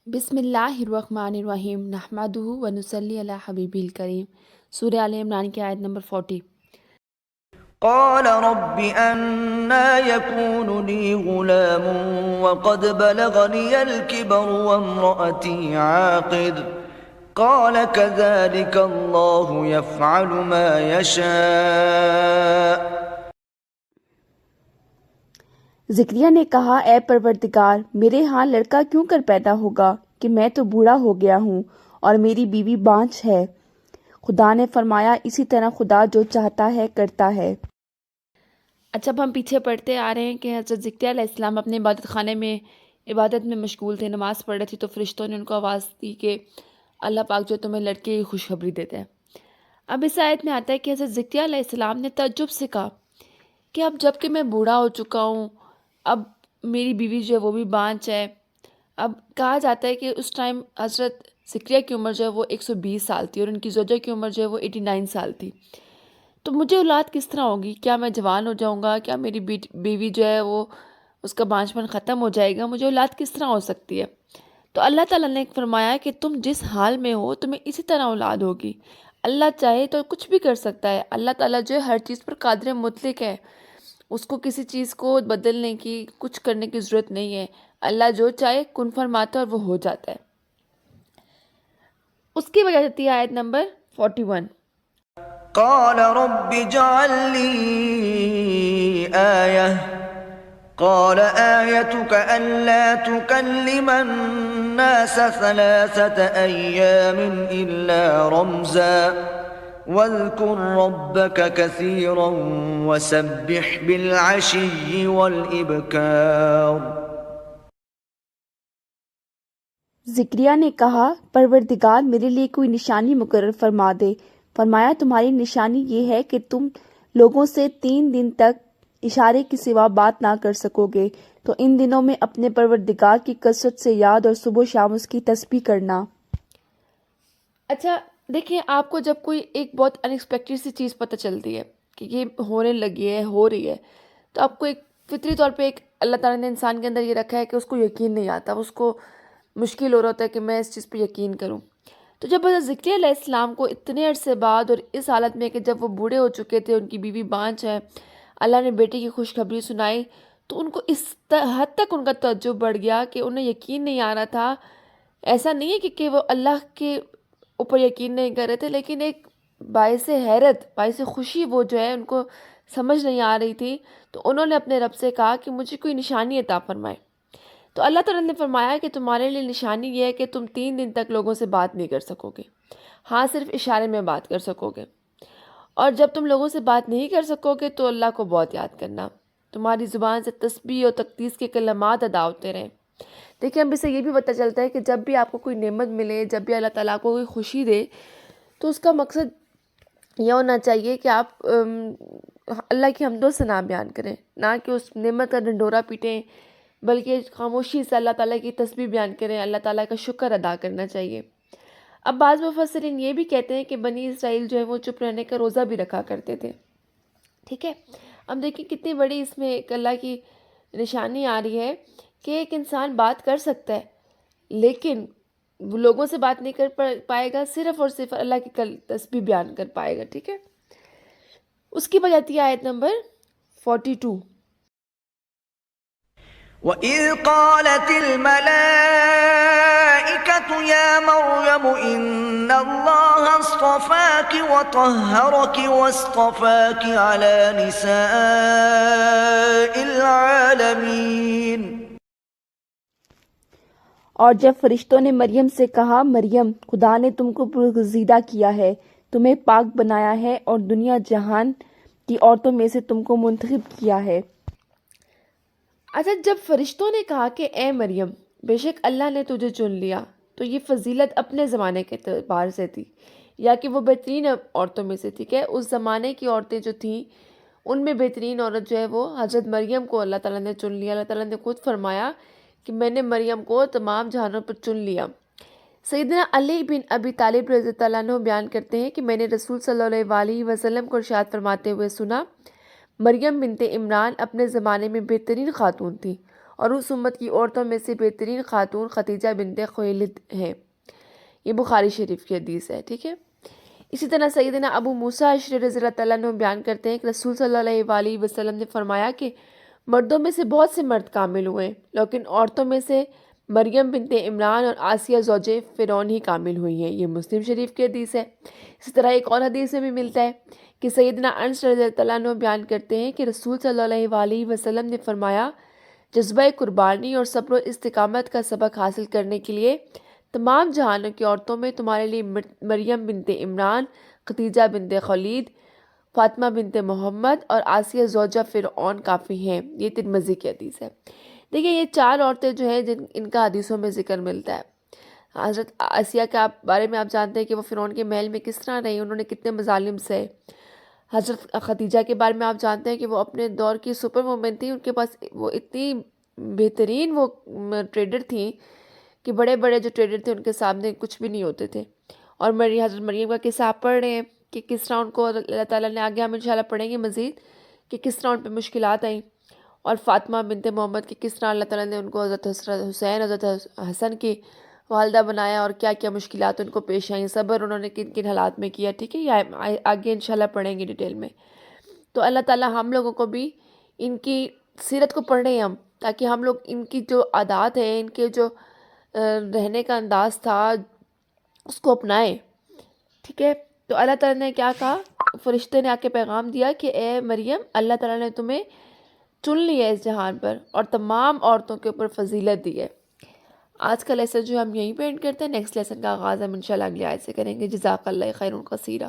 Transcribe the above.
بسم اللہ الرحمن الرحیم نحمدہ ونصلی علی حبیبہ الکریم۔ سورہ آل عمران کی آیت نمبر 40۔ قال رب أنا يكون لي غلام وقد بلغني الكبر وامرأتي عاقر قال كذلك الله يفعل ما يشاء۔ زکریا نے کہا، اے پروردگار، میرے ہاں لڑکا کیوں کر پیدا ہوگا کہ میں تو بوڑھا ہو گیا ہوں اور میری بیوی بانجھ ہے۔ خدا نے فرمایا، اسی طرح خدا جو چاہتا ہے کرتا ہے۔ اچھا، اب ہم پیچھے پڑھتے آ رہے ہیں کہ حضرت زکریا علیہ السلام اپنے عبادت خانے میں عبادت میں مشغول تھے، نماز پڑھ رہے تھے، تو فرشتوں نے ان کو آواز دی کہ اللہ پاک جو تمہیں لڑکے کی خوشخبری دیتے ہیں۔ اب اس آیت میں آتا ہے کہ حضرت زکریا علیہ السلام نے تعجب سے کہا کہ اب جب کہ میں بوڑھا ہو چکا ہوں، اب میری بیوی جو ہے وہ بھی بانجھ ہے۔ اب کہا جاتا ہے کہ اس ٹائم حضرت زکریا کی عمر جو ہے وہ 120 سال تھی اور ان کی زوجہ کی عمر جو ہے وہ 89 سال تھی۔ تو مجھے اولاد کس طرح ہوگی؟ کیا میں جوان ہو جاؤں گا؟ کیا میری بیوی جو ہے وہ اس کا بانجھ پن ختم ہو جائے گا؟ مجھے اولاد کس طرح ہو سکتی ہے؟ تو اللہ تعالیٰ نے فرمایا کہ تم جس حال میں ہو تمہیں اسی طرح اولاد ہوگی۔ اللہ چاہے تو کچھ بھی کر سکتا ہے۔ اللہ تعالیٰ جو ہے ہر چیز پر قادر مطلق ہے، اس کو کسی چیز کو بدلنے کی، کچھ کرنے کی ضرورت نہیں ہے۔ اللہ جو چاہے کن فرماتا ہے اور وہ ہو جاتا ہے۔ اس کی وجہ سے آیت نمبر 41۔ قال رب اجعل لي آية قال آيتك ألا تكلم الناس 3 أيام إلا رمزا واذكر ربك كثيرا وسبح بالعشي والإبكار۔ زکریا نے کہا، پروردگار میرے لیے کوئی نشانی مقرر فرما دے۔ فرمایا، تمہاری نشانی یہ ہے کہ تم لوگوں سے 3 دن تک اشارے کے سوا بات نہ کر سکو گے، تو ان دنوں میں اپنے پروردگار کی کثرت سے یاد اور صبح و شام اس کی تسبیح کرنا۔ اچھا دیکھیں، آپ کو جب کوئی ایک بہت انیکسپیکٹڈ سی چیز پتہ چلتی ہے کہ یہ ہونے لگی ہے، ہو رہی ہے، تو آپ کو ایک فطری طور پہ ایک اللہ تعالیٰ نے انسان کے اندر یہ رکھا ہے کہ اس کو یقین نہیں آتا، اس کو مشکل ہو رہا ہوتا ہے کہ میں اس چیز پہ یقین کروں۔ تو جب حضرت زکریا علیہ السلام کو اتنے عرصے بعد اور اس حالت میں کہ جب وہ بوڑھے ہو چکے تھے، ان کی بیوی بانجھ ہے، اللہ نے بیٹے کی خوشخبری سنائی، تو ان کو اس حد تک ان کا تعجب بڑھ گیا کہ انہیں یقین نہیں آ رہا تھا۔ ایسا نہیں ہے کہ وہ اللہ کے اوپر یقین نہیں کر رہے تھے، لیکن ایک باعث حیرت، باعث خوشی وہ جو ہے ان کو سمجھ نہیں آ رہی تھی۔ تو انہوں نے اپنے رب سے کہا کہ مجھے کوئی نشانی عطا فرمائے۔ تو اللہ تعالیٰ نے فرمایا کہ تمہارے لیے نشانی یہ ہے کہ تم 3 دن تک لوگوں سے بات نہیں کر سکو گے، ہاں صرف اشارے میں بات کر سکو گے، اور جب تم لوگوں سے بات نہیں کر سکو گے تو اللہ کو بہت یاد کرنا، تمہاری زبان سے تسبیح اور تقدیس کے کلمات ادا ہوتے رہیں۔ دیکھیں، اب اس سے یہ بھی پتہ چلتا ہے کہ جب بھی آپ کو کوئی نعمت ملے، جب بھی اللہ تعالیٰ کو کوئی خوشی دے، تو اس کا مقصد یہ ہونا چاہیے کہ آپ اللہ کی حمد و ثنا بیان کریں، نہ کہ اس نعمت کا ڈنڈورا پیٹیں، بلکہ خاموشی سے اللہ تعالیٰ کی تسبیح بیان کریں، اللہ تعالیٰ کا شکر ادا کرنا چاہیے۔ اب بعض مفسرین یہ بھی کہتے ہیں کہ بنی اسرائیل جو ہے وہ چپ رہنے کا روزہ بھی رکھا کرتے تھے۔ ٹھیک ہے، اب دیکھیں کتنی بڑی اس میں ایک اللہ کی نشانی آ رہی ہے کہ ایک انسان بات کر سکتا ہے، لیکن وہ لوگوں سے بات نہیں کر پائے گا، صرف اور صرف اللہ کی تسبیح بیان کر پائے گا۔ ٹھیک ہے، اس کی وجہ تھی آیت نمبر 42۔ وَإِذْ قَالَتِ الْمَلَائِكَةُ يَا مَرْيَمُ إِنَّ اللَّهَ اصْطَفَاكِ وَطَهَّرَكِ وَاصْطَفَاكِ عَلَى نِسَاءِ الْعَالَمِينَ۔ اور جب فرشتوں نے مریم سے کہا، مریم، خدا نے تم کو برگزیدہ کیا ہے، تمہیں پاک بنایا ہے اور دنیا جہان کی عورتوں میں سے تم کو منتخب کیا ہے۔ اچھا، جب فرشتوں نے کہا کہ اے مریم، بے شک اللہ نے تجھے چن لیا، تو یہ فضیلت اپنے زمانے کے اعتبار سے تھی، یا کہ وہ بہترین عورتوں میں سے تھی کہ اس زمانے کی عورتیں جو تھیں ان میں بہترین عورت جو ہے وہ حضرت مریم کو اللہ تعالیٰ نے چن لیا۔ اللہ تعالیٰ نے خود فرمایا کہ میں نے مریم کو تمام جہانوں پر چن لیا۔ سیدنا علی بن ابی طالب رضی اللہ عنہ بیان کرتے ہیں کہ میں نے رسول صلی اللہ علیہ وسلم کو ارشاد فرماتے ہوئے سنا، مریم بنت عمران اپنے زمانے میں بہترین خاتون تھی اور اس امت کی عورتوں میں سے بہترین خاتون خدیجہ بنت خویلد ہیں۔ یہ بخاری شریف کی حدیث ہے، ٹھیک ہے۔ اسی طرح سیدنا ابو موسیٰ اشعری رضی اللہ تعالیٰ عنہ بیان کرتے ہیں کہ رسول صلی اللہ علیہ وسلم نے فرمایا کہ مردوں میں سے بہت سے مرد کامل ہوئے، لیکن عورتوں میں سے مریم بنت عمران اور آسیہ زوجہ فرعون ہی کامل ہوئی ہیں۔ یہ مسلم شریف کی حدیث ہے۔ اسی طرح ایک اور حدیث میں بھی ملتا ہے کہ سیدنا انس رضی اللہ تعالیٰ عنہ بیان کرتے ہیں کہ رسول صلی اللہ علیہ وسلم نے فرمایا جذبہ قربانی اور صبر و استقامت کا سبق حاصل کرنے کے لیے تمام جہانوں کی عورتوں میں تمہارے لیے مریم بنت عمران، خدیجہ بنت خولید، فاطمہ بنت محمد اور آسیہ زوجہ فرعون کافی ہیں۔ یہ ترمذی کی حدیث ہے۔ دیکھیے یہ 4 عورتیں جو ہیں ان کا حدیثوں میں ذکر ملتا ہے۔ حضرت آسیہ کے بارے میں آپ جانتے ہیں کہ وہ فرعون کے محل میں کس طرح رہی، انہوں نے کتنے مظالم سہے۔ حضرت خدیجہ کے بارے میں آپ جانتے ہیں کہ وہ اپنے دور کی سپر وومن تھیں، ان کے پاس وہ اتنی بہترین وہ ٹریڈر تھیں کہ بڑے بڑے جو ٹریڈر تھے ان کے سامنے کچھ بھی نہیں ہوتے تھے۔ اور حضرت مریم کا قصہ آپ پڑھ رہے ہیں کہ کس طرح ان کو اللہ تعالیٰ نے، آگے ہم انشاءاللہ پڑھیں گے مزید کہ کس طرح ان پہ مشکلات آئیں، اور فاطمہ بنت محمد کی کس طرح اللہ تعالیٰ نے ان کو حضرت حسین، حضرت حسن کی والدہ بنایا اور کیا کیا مشکلات ان کو پیش آئیں، صبر انہوں نے کن کن حالات میں کیا، ٹھیک ہے۔ یہ آگے انشاءاللہ پڑھیں گے ڈیٹیل میں۔ تو اللہ تعالیٰ ہم لوگوں کو بھی ان کی سیرت کو پڑھ رہے ہیں ہم، تاکہ ہم لوگ ان کی جو عادات ہیں، ان کے جو رہنے کا انداز تھا، اس کو اپنائیں، ٹھیک ہے۔ تو اللہ تعالیٰ نے کیا کہا، فرشتے نے آ کے پیغام دیا کہ اے مریم، اللہ تعالیٰ نے تمہیں چن لیا ہے اس جہان پر اور تمام عورتوں کے اوپر فضیلت دی ہے۔ آج کا لیسن جو ہم یہیں پہ اینڈ کرتے ہیں، نیکسٹ لیسن کا آغاز ہم انشاءاللہ اگلی آیت سے کریں گے۔ جزاک اللہ خیر کثیرا۔